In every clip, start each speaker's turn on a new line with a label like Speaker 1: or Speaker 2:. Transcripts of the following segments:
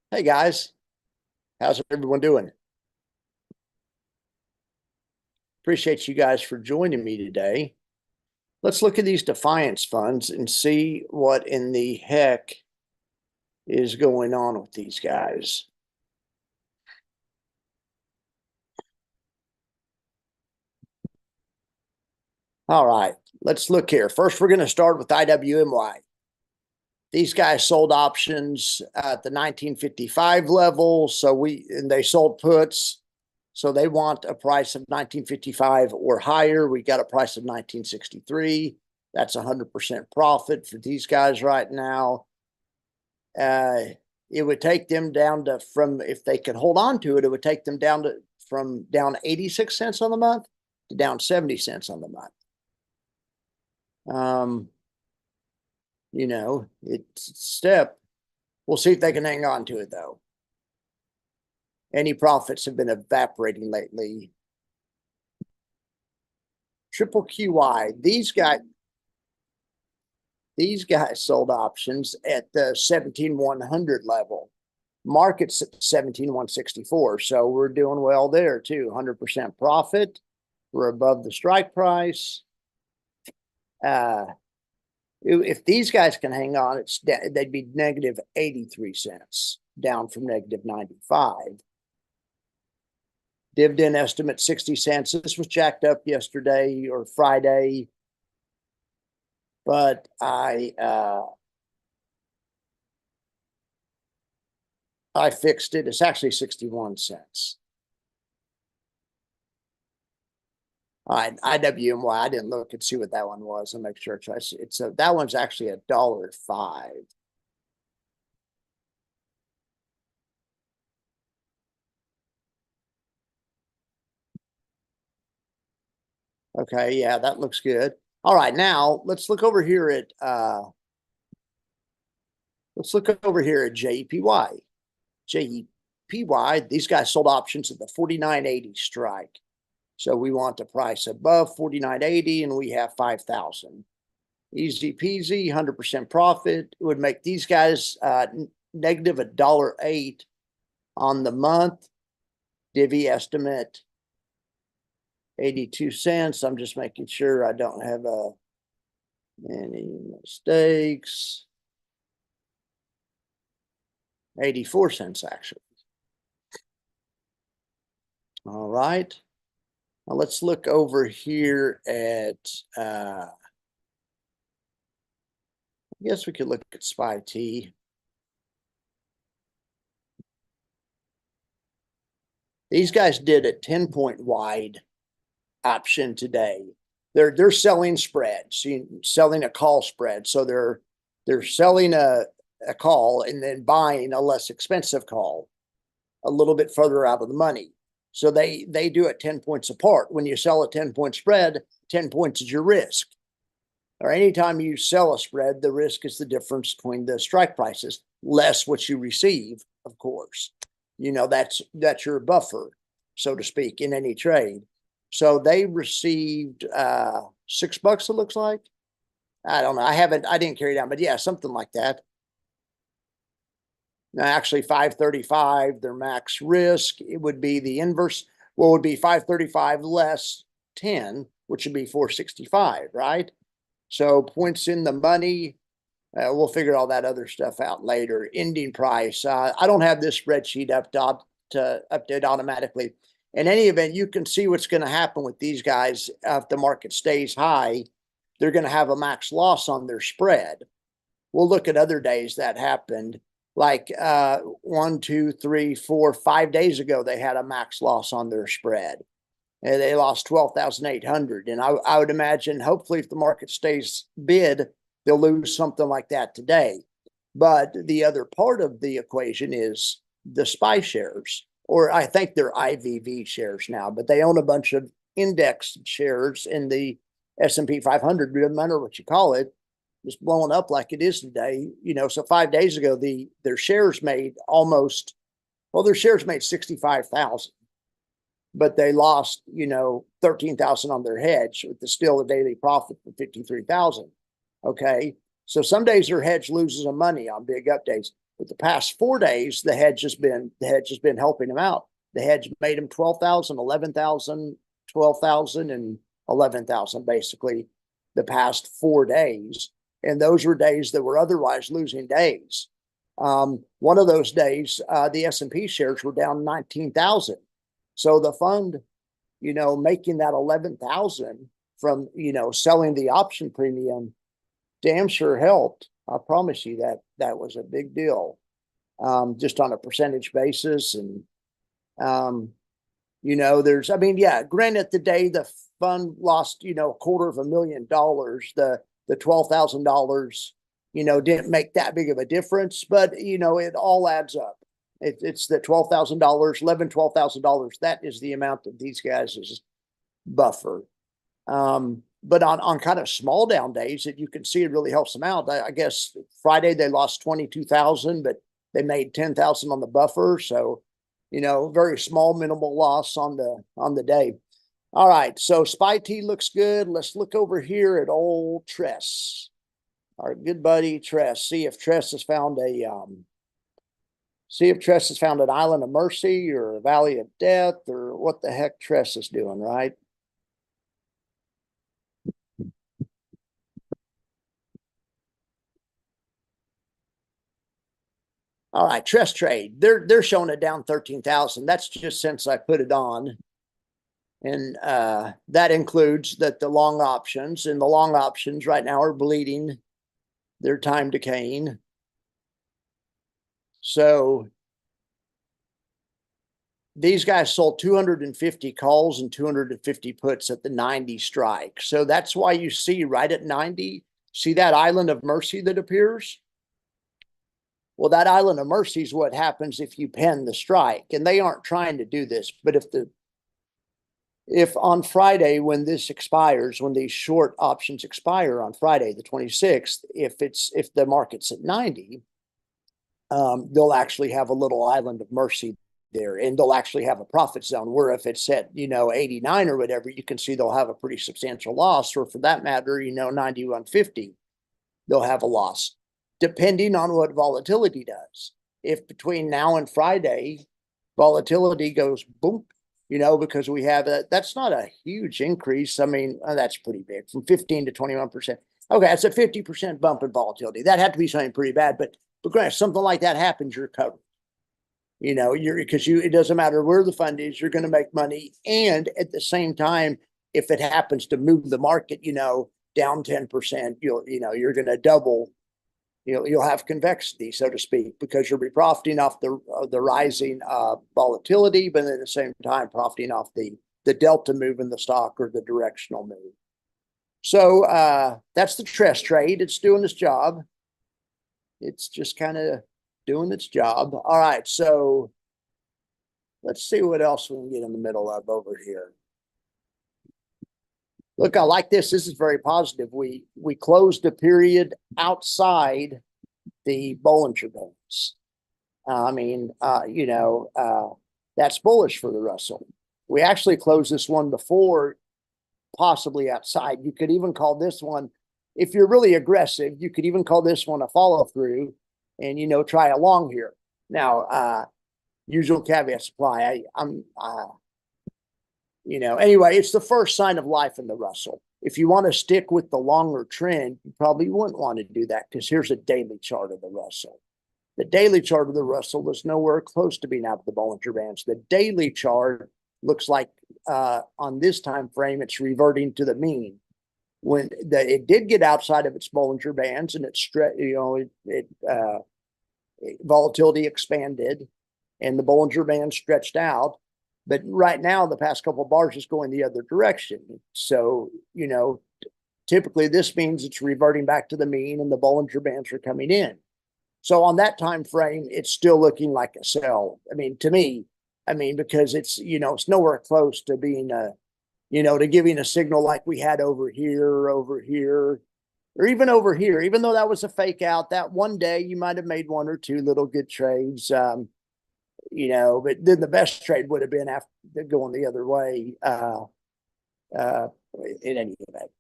Speaker 1: Hey guys, how's everyone doing? Appreciate you guys for joining me today. Let's look at these Defiance funds and see what in the heck is going on with these guys. All right, let's look here. First, we're going to start with IWMY. These guys sold options at the 1955 level, and they sold puts. So they want a price of 1955 or higher. We got a price of 1963. That's 100% profit for these guys right now. It would take them down to if they could hold on to it, it would take them down 86 cents on the month to down 70 cents on the month. Um, it's a step. We'll see if they can hang on to it though. Any profits have been evaporating lately. Triple QY, these guys sold options at the 17,100 level. Market's at 17,164. So we're doing well there too. 100% profit. We're above the strike price. If these guys can hang on, they'd be negative 83 cents, down from negative 95. Dividend estimate 60 cents. This was jacked up yesterday or Friday, but I fixed it. It's actually 61 cents. All right, IWMY. I didn't look and see what that one was. I'll make sure it's that one's actually $1.05. Okay, yeah, that looks good. All right, now let's look over here at JEPY. JEPY, these guys sold options at the 49.80 strike. So we want the price above 49.80 and we have 5,000. Easy peasy, 100% profit. It would make these guys negative $1.08 on the month. Divvy estimate 82 cents. I'm just making sure I don't have any mistakes. 84 cents actually. All right. Now let's look over here at, I guess we could look at SPY T. These guys did a 10-point wide option today. They're selling spreads, selling a call spread. So they're selling a call and then buying a less expensive call a little bit further out of the money. So they do it 10 points apart. When you sell a 10-point spread, 10 points is your risk. Or anytime you sell a spread, the risk is the difference between the strike prices, less what you receive, of course. That's your buffer, so to speak, in any trade. So they received $6, it looks like. I don't know. I didn't carry it down, but yeah, something like that. Now, actually, 535, their max risk, it would be the inverse. Well, it would be 535 less 10, which would be 465, right? So points in the money. We'll figure all that other stuff out later. Ending price. I don't have this spreadsheet up to update automatically. In any event, you can see what's going to happen with these guys. If the market stays high, they're going to have a max loss on their spread. We'll look at other days that happened. Like 1, 2, 3, 4, 5 days ago, they had a max loss on their spread. And they lost 12,800. And I would imagine, hopefully, if the market stays bid, they'll lose something like that today. But the other part of the equation is the SPY shares, or I think they're IVV shares now, but they own a bunch of index shares in the S&P 500, no matter what you call it, just blowing up like it is today. So 5 days ago, their shares made 65,000. But they lost, 13,000 on their hedge with still a daily profit of 53,000. Okay. So some days their hedge loses some money on big up days. But the past 4 days, the hedge has been helping them out. The hedge made them 12,000, 11,000, 12,000, and 11,000 basically the past 4 days. And those were days that were otherwise losing days. One of those days, the S&P shares were down 19,000. So the fund, making that 11,000 from, selling the option premium damn sure helped. I promise you that was a big deal, just on a percentage basis. And, granted, the day the fund lost, $250,000, the $12,000, didn't make that big of a difference, but, it all adds up. It's the $12,000, $12,000. That is the amount that these guys is buffer. But on kind of small down days that you can see it really helps them out. I guess Friday they lost 22,000, but they made 10,000 on the buffer. So, very small, minimal loss on the day. All right, so SPY T looks good. Let's look over here at old Tress, our good buddy Tress. See if Tress has found an island of mercy or a valley of death or what the heck Tress is doing, right? All right, Tress trade. They're showing it down 13,000. That's just since I put it on. And that includes that the long options, and the long options right now are bleeding. They're time decaying. So these guys sold 250 calls and 250 puts at the 90 strike. So that's why you see right at 90, see that island of mercy that appears? Well, that island of mercy is what happens if you pen the strike. And they aren't trying to do this, but if on Friday, when this expires, when these short options expire on Friday, the 26th, if the market's at 90, they'll actually have a little island of mercy there, and they'll actually have a profit zone where if it's at, 89 or whatever, you can see they'll have a pretty substantial loss, or for that matter, 91.50, they'll have a loss, depending on what volatility does. If between now and Friday, volatility goes boom, because we have that's not a huge increase. I mean, that's pretty big, from 15 to 21%. Okay, that's a 50% bump in volatility. That had to be something pretty bad, but granted, something like that happens, you're covered. It doesn't matter where the fund is, you're going to make money. And at the same time, if it happens to move the market, down 10%, you're going to double. You'll have convexity, so to speak, because you'll be profiting off the rising volatility, but at the same time profiting off the delta move in the stock or the directional move. So that's the Tress trade. It's doing its job. It's just kind of doing its job. All right, so let's see what else we can get in the middle of over here. Look, I like this. This is very positive. We closed the period outside the Bollinger Bands. That's bullish for the Russell. We actually closed this one before, possibly outside. You could even call this one, if you're really aggressive, you could even call this one a follow through and, try a long here. Now, usual caveat supply. Anyway, it's the first sign of life in the Russell. If you want to stick with the longer trend, you probably wouldn't want to do that, because here's a daily chart of the Russell. The daily chart of the Russell was nowhere close to being out of the Bollinger Bands. The daily chart looks like on this time frame, it's reverting to the mean. When it did get outside of its Bollinger Bands and volatility expanded and the Bollinger Band stretched out. But right now, the past couple of bars is going the other direction. So, typically this means it's reverting back to the mean and the Bollinger Bands are coming in. So on that time frame, it's still looking like a sell. To me, because it's, it's nowhere close to being to giving a signal like we had over here, or even over here, even though that was a fake out. That one day you might have made one or two little good trades. But then the best trade would have been after going the other way, in any event.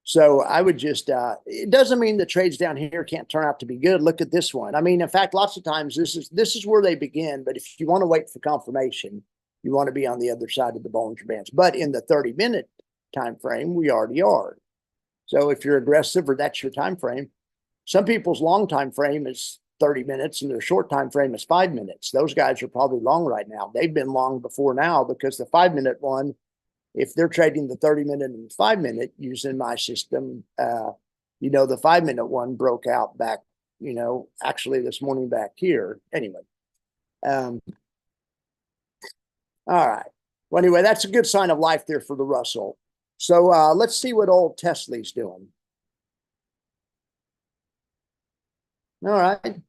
Speaker 1: So I would just, it doesn't mean the trades down here can't turn out to be good. Look at this one. I mean, in fact, lots of times this is where they begin. But if you want to wait for confirmation, you want to be on the other side of the Bollinger Bands. But in the 30-minute time frame, we already are. So if you're aggressive or that's your time frame, some people's long time frame is 30 minutes and their short time frame is 5 minutes. Those guys are probably long right now. They've been long before now because the 5-minute one, if they're trading the 30-minute and the 5-minute using my system, the 5-minute one broke out back, actually this morning back here. Anyway. All right. Well, anyway, that's a good sign of life there for the Russell. So let's see what old Tesla's doing. All right.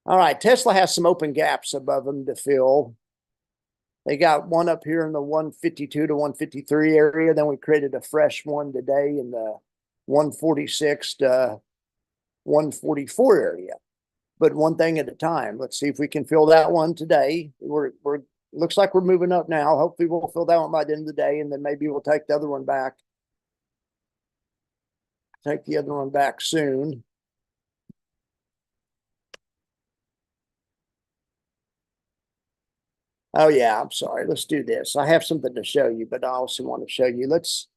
Speaker 1: All right. Tesla has some open gaps above them to fill. They got one up here in the 152 to 153 area. Then we created a fresh one today in the 146 to 144 area. But one thing at a time. Let's see if we can fill that one today. We're looks like we're moving up now. Hopefully we'll fill that one by the end of the day, and then maybe we'll take the other one back. Take the other one back soon. Oh yeah, I'm sorry. Let's do this. I have something to show you, but I also want to show you. Let's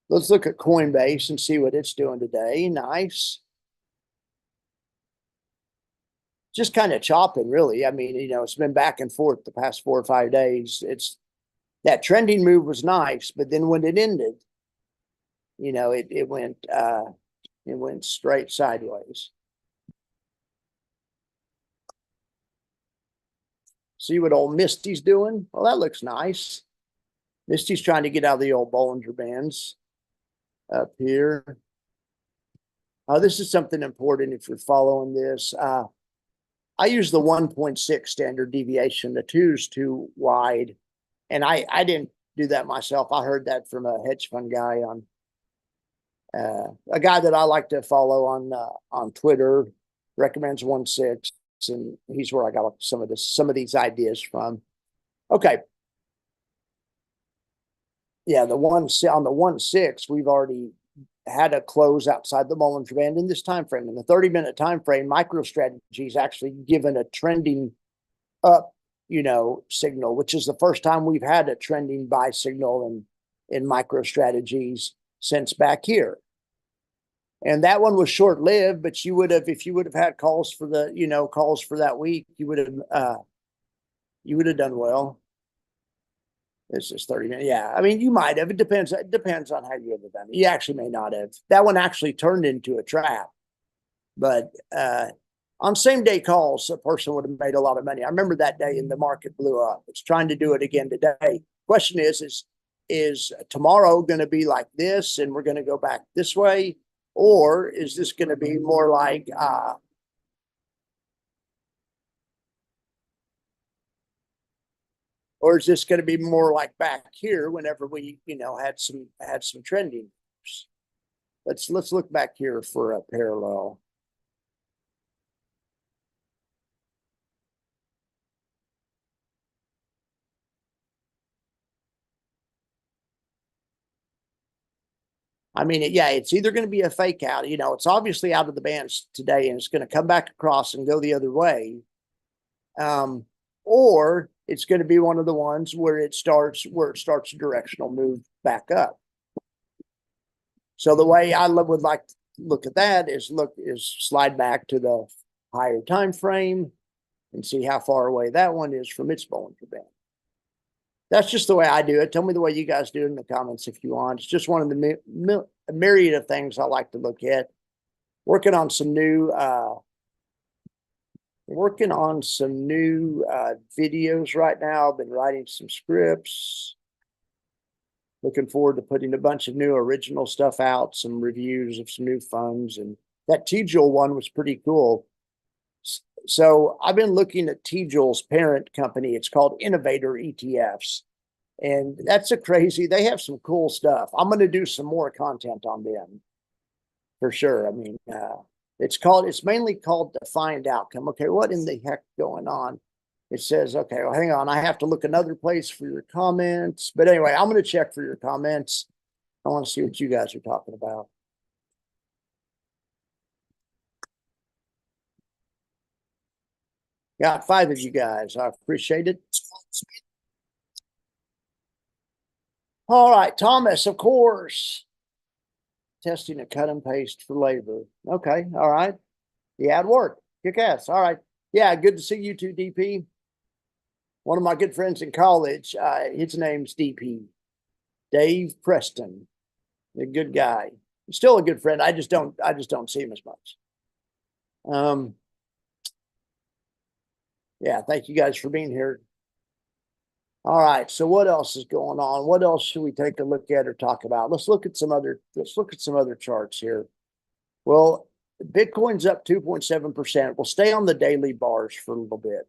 Speaker 1: look at Coinbase and see what it's doing today. Nice. Just kind of chopping, really. I mean, it's been back and forth the past 4 or 5 days. It's that trending move was nice, but then when it ended, it went straight sideways. See what old Misty's doing? Well, that looks nice. Misty's trying to get out of the old Bollinger Bands up here. This is something important if you're following this. I use the 1.6 standard deviation. The 2 is too wide. And I didn't do that myself. I heard that from a hedge fund guy on a guy that I like to follow on Twitter, recommends 1.6, and he's where I got some of these ideas from. Okay. Yeah, on the 1.6, we've already had a close outside the Bollinger Band in this time frame. In the 30-minute time frame, MicroStrategy is actually given a trending up, signal, which is the first time we've had a trending buy signal in MicroStrategies since back here. And that one was short-lived, but if you would have had calls for calls for that week, you would have done well. It's just 30 minutes. Yeah. I mean, you might have. It depends on how you have done it. You actually may not have. That one actually turned into a trap. But on same day calls, a person would have made a lot of money. I remember that day and the market blew up. It's trying to do it again today. Question is tomorrow going to be like this and we're going to go back this way? Or is this going to be more like or is this going to be more like back here whenever we, had some trending? Let's look back here for a parallel. I mean, it's either going to be a fake out. It's obviously out of the bands today, and it's going to come back across and go the other way. Or it's going to be one of the ones where it starts a directional move back up. So the way I would like to look at that is slide back to the higher time frame and see how far away that one is from its Bollinger Band. That's just the way I do it. Tell me the way you guys do it in the comments if you want. It's just one of the myriad of things I like to look at. Working on some new videos right now. I've been writing some scripts. Looking forward to putting a bunch of new original stuff out, some reviews of some new funds. And that T-Jewel one was pretty cool. So I've been looking at T-Jewel's parent company. It's called Innovator ETFs. And they have some cool stuff. I'm going to do some more content on them for sure. I mean, it's mainly called Defined Outcome. Okay, what in the heck going on? It says, okay, well, hang on. I have to look another place for your comments. But anyway, I'm going to check for your comments. I want to see what you guys are talking about. Got 5 of you guys. I appreciate it. All right, Thomas, of course. Testing a cut and paste for labor. Okay, all right. Yeah, it worked. Kick ass. All right. Yeah, good to see you too, DP. One of my good friends in college, his name's DP, Dave Preston. A good guy. Still a good friend. I just don't see him as much. Yeah, thank you guys for being here. All right, so what else is going on? What else should we take a look at or talk about? Let's look at some other charts here. Well, Bitcoin's up 2.7%. We'll stay on the daily bars for a little bit.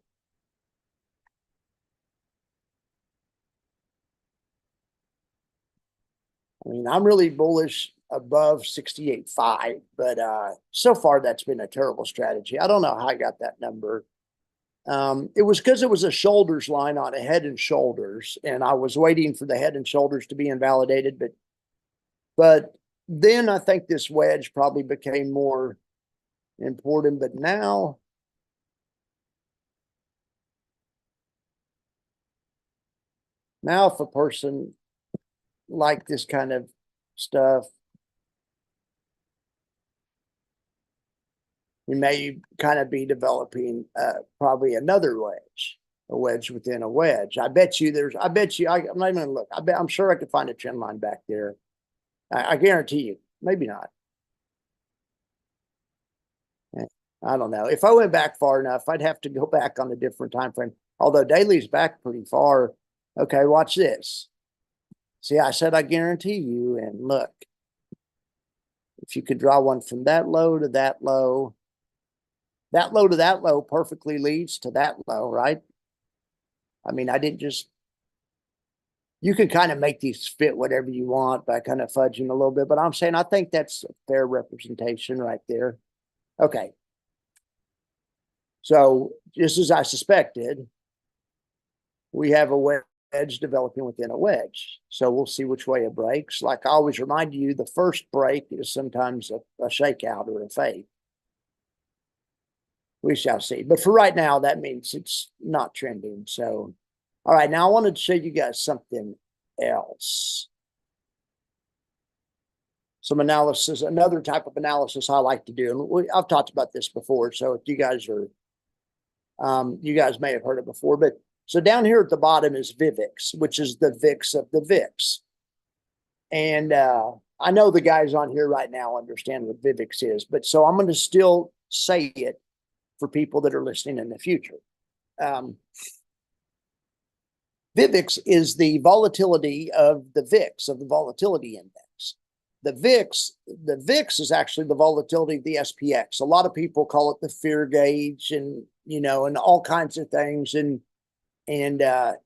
Speaker 1: I mean, I'm really bullish above 68.5, but so far that's been a terrible strategy. I don't know how I got that number. It was because it was a shoulders line on a head and shoulders, and I was waiting for the head and shoulders to be invalidated, but then I think this wedge probably became more important. But now if a person like this kind of stuff, you may kind of be developing probably another wedge, a wedge within a wedge. I'm not even gonna look. I'm sure I could find a trend line back there. I guarantee you, maybe not. I don't know. If I went back far enough, I'd have to go back on a different time frame. Although daily's back pretty far. Okay, watch this. See, I said I guarantee you, and look. If you could draw one from that low to that low, that low to that low perfectly leads to that low, right? I mean, I didn't just, you can kind of make these fit whatever you want by kind of fudging a little bit, but I'm saying I think that's a fair representation right there. Okay. So just as I suspected, we have a wedge developing within a wedge. So we'll see which way it breaks. Like I always remind you, the first break is sometimes a shakeout or a fade. We shall see. But for right now, that means it's not trending. So, all right, now I wanted to show you guys something else. Some analysis, another type of analysis I like to do. And I've talked about this before. So if you guys are, you guys may have heard it before. But so down here at the bottom is VIVIX, which is the VIX of the VIX. And I know the guys on here right now understand what VIVIX is. But so I'm going to still say it for people that are listening in the future. VIVIX is the volatility of the VIX, of the volatility index. The VIX is actually the volatility of the SPX. A lot of people call it the fear gauge and, you know, and all kinds of things. And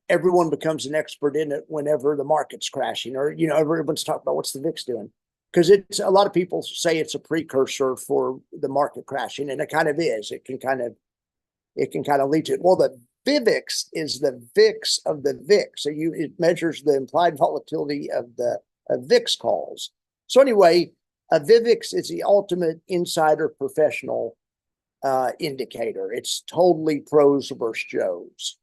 Speaker 1: everyone becomes an expert in it whenever the market's crashing, or, you know, everyone's talking about what's the VIX doing. Because it's a lot of people say it's a precursor for the market crashing, and it kind of is. It can kind of lead to it. Well, the VIVIX is the VIX of the VIX. So it measures the implied volatility of the VIX calls. So anyway, a VIVIX is the ultimate insider professional indicator. It's totally pros versus Joes.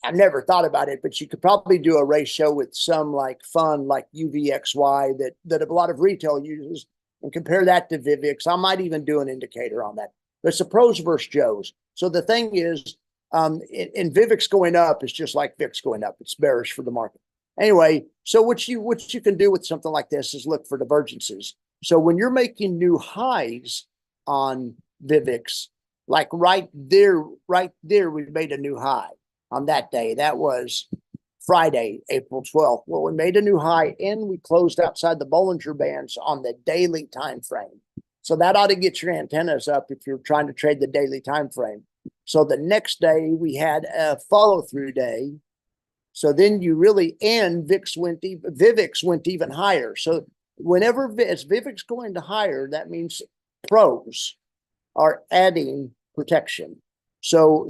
Speaker 1: I've never thought about it, but you could probably do a ratio with some like fund like UVXY that a lot of retail uses and compare that to VIVIX. I might even do an indicator on that. But it's the pros versus Joes. So the thing is, in VIVIX going up is just like VIX going up. It's bearish for the market. Anyway, so what you can do with something like this is look for divergences. So when you're making new highs on VIVIX, like right there, we made a new high on that day. That was Friday, April 12th. Well, we made a new high and we closed outside the Bollinger Bands on the daily time frame. So that ought to get your antennas up if you're trying to trade the daily time frame. So the next day we had a follow-through day. So then you really, and VIVIX went even higher. So whenever as VIVIX going to higher, that means pros are adding protection. So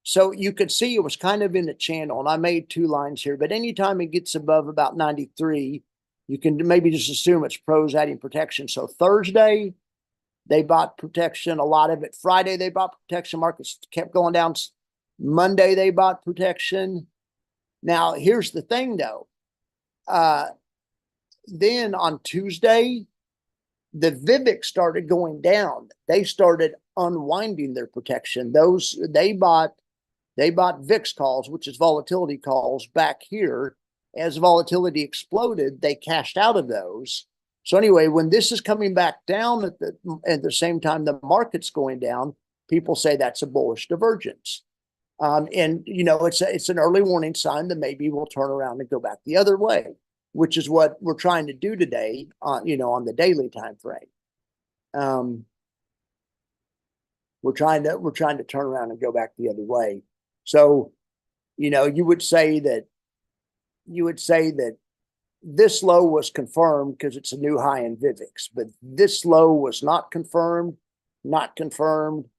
Speaker 1: So you could see it was kind of in a channel, and I made two lines here, but anytime it gets above about 93, you can maybe just assume it's pros adding protection. So Thursday, they bought protection, a lot of it. Friday, they bought protection. Markets kept going down. Monday, they bought protection. Now, here's the thing, though. Then on Tuesday, the VIVIX started going down. They started unwinding their protection. They bought VIX calls, which is volatility calls, back here. As volatility exploded, they cashed out of those. So anyway, when this is coming back down at the same time the market's going down, people say that's a bullish divergence. And it's an early warning sign that maybe we'll turn around and go back the other way, which is what we're trying to do today on the daily time frame. We're trying to turn around and go back the other way. So, you would say that this low was confirmed because it's a new high in VIVIX, but this low was not confirmed, not confirmed,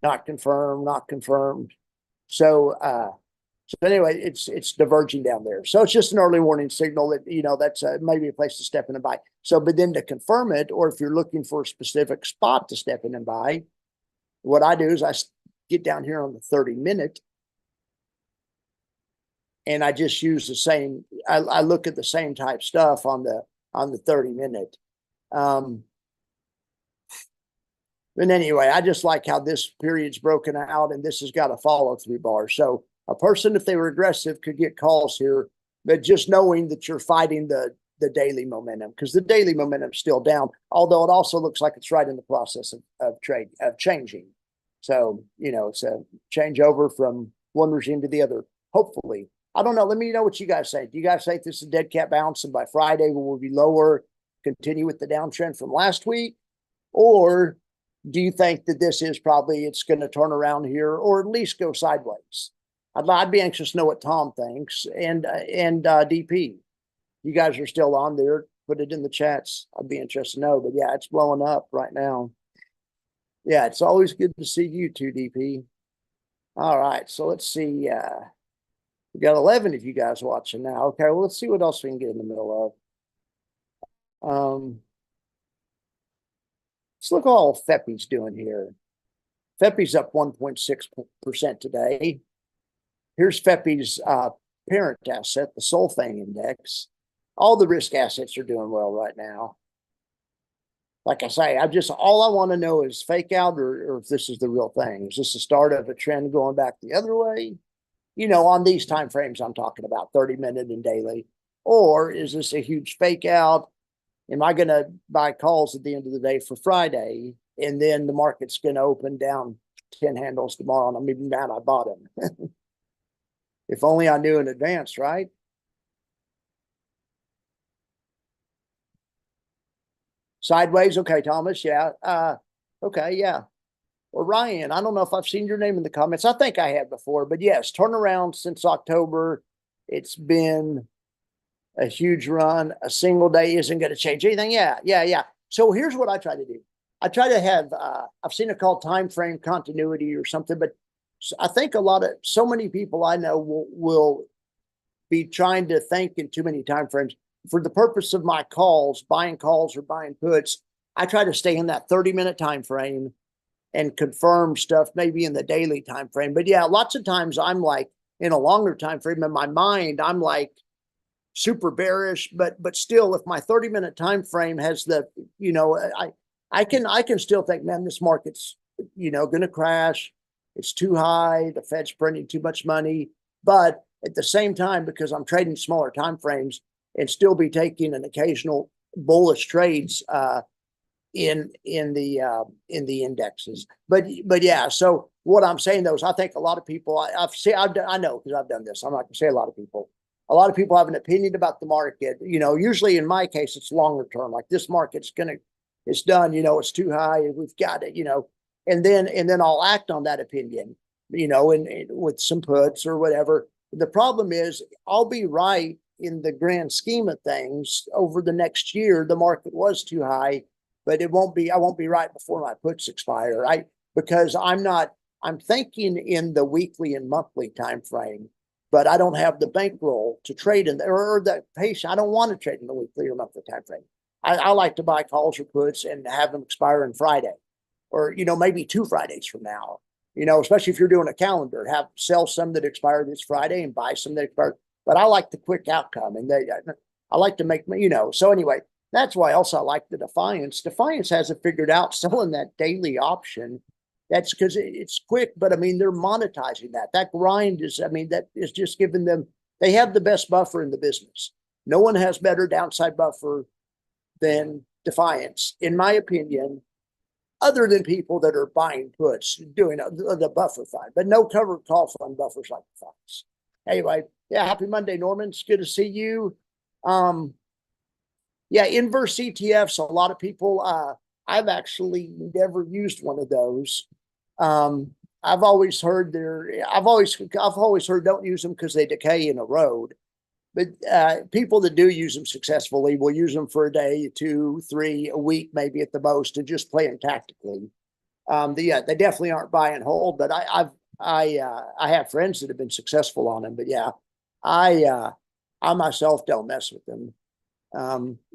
Speaker 1: not confirmed, not confirmed. So anyway, it's diverging down there. So it's just an early warning signal that, that's maybe a place to step in and buy. So, but then to confirm it, or if you're looking for a specific spot to step in and buy, what I do is I get down here on the 30-minute and I just use the same, I look at the same type stuff on the 30-minute. But anyway, I just like how this period's broken out and this has got a follow-through bar. So a person, if they were aggressive, could get calls here, but just knowing that you're fighting the daily momentum, because the daily momentum's still down, although it also looks like it's right in the process of changing. So, it's a changeover from one regime to the other, hopefully. I don't know. Let me know what you guys say. Do you guys think this is a dead cat bounce and by Friday we will be lower, continue with the downtrend from last week? Or do you think that this is probably, it's going to turn around here or at least go sideways? I'd be anxious to know what Tom thinks and DP. You guys are still on there. Put it in the chats. I'd be interested to know. But yeah, it's blowing up right now. Yeah, it's always good to see you too, DP. All right, so let's see. We got 11 of you guys watching now. Okay, well, let's see what else we can get in the middle of. Let's look at all FEPI's doing here. FEPI's up 1.6% today. Here's FEPI's parent asset, the Solfang index. All the risk assets are doing well right now. Like I say, all I want to know is fake out or if this is the real thing. Is this the start of a trend going back the other way? On these time frames I'm talking about, 30-minute and daily. Or is this a huge fake out? Am I going to buy calls at the end of the day for Friday, and then the market's going to open down 10 handles tomorrow, and I'm even mad I bought them? If only I knew in advance, right? Sideways, okay, Thomas, yeah. Okay, yeah. Or Ryan, I don't know if I've seen your name in the comments. I think I have before, but yes, turnaround since October. It's been a huge run. A single day isn't going to change anything. Yeah. So here's what I try to do. I try to have, I've seen it called time frame continuity or something, but I think so many people I know will be trying to think in too many time frames. For the purpose of my calls, buying calls or buying puts, I try to stay in that 30-minute time frame and confirm stuff maybe in the daily time frame. But yeah, lots of times I'm like in a longer time frame in my mind, I'm like super bearish, but still, if my 30-minute time frame has the, I can still think, man, this market's going to crash. It's too high. The Fed's printing too much money. But at the same time, because I'm trading smaller time frames and still be taking an occasional bullish trades in the indexes. But yeah, so what I'm saying though is I think a lot of people I know because I've done this. I'm not gonna say a lot of people. A lot of people have an opinion about the market. Usually in my case, it's longer term. Like this market's it's done. It's too high. We've got it. And then I'll act on that opinion. And with some puts or whatever. The problem is I'll be right in the grand scheme of things. Over the next year, the market was too high, but I won't be right before my puts expire. Because I'm not I'm thinking in the weekly and monthly time frame, but I don't have the bankroll to trade in or the patient. I don't want to trade in the weekly or monthly time frame. I like to buy calls or puts and have them expire on Friday, or maybe 2 Fridays from now. Especially if you're doing a calendar, sell some that expire this Friday and buy some that expire. But I like the quick outcome, and I like to make. So anyway, that's why also I like the Defiance. Defiance hasn't figured out selling that daily option. That's because it's quick, but I mean, they're monetizing that. That grind is, I mean, that is just giving them, they have the best buffer in the business. No one has better downside buffer than Defiance, in my opinion, other than people that are buying puts, doing the buffer fund, but no covered call fund buffers like Defiance. Anyway, yeah, happy Monday, Norman. It's good to see you. Yeah, inverse ETFs. A lot of people, I've actually never used one of those. I've always heard I've always heard don't use them because they decay in a road. But people that do use them successfully will use them for a day, 2, 3, a week, maybe at the most, and just play them tactically. They definitely aren't buy and hold, but I have friends that have been successful on them. But yeah, I myself don't mess with them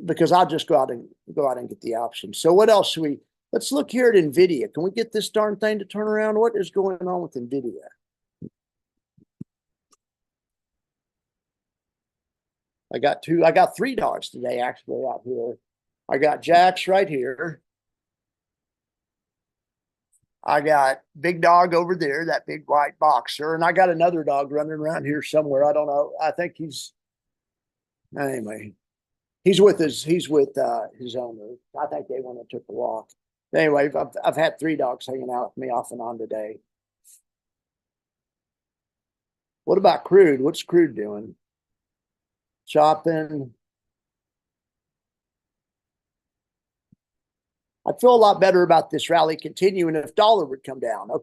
Speaker 1: because I'll just go out and get the option. So what else should we? Let's look here at NVIDIA. Can we get this darn thing to turn around? What is going on with NVIDIA? I got 3 dogs today actually out here. I got Jax right here. I got Big Dog over there, that big white boxer, and I got another dog running around here somewhere. I don't know. I think anyway. He's with his owner. I think they went and took a walk. Anyway, I've had 3 dogs hanging out with me off and on today. What about Crude? What's Crude doing? Shopping. I'd feel a lot better about this rally continuing if dollar would come down.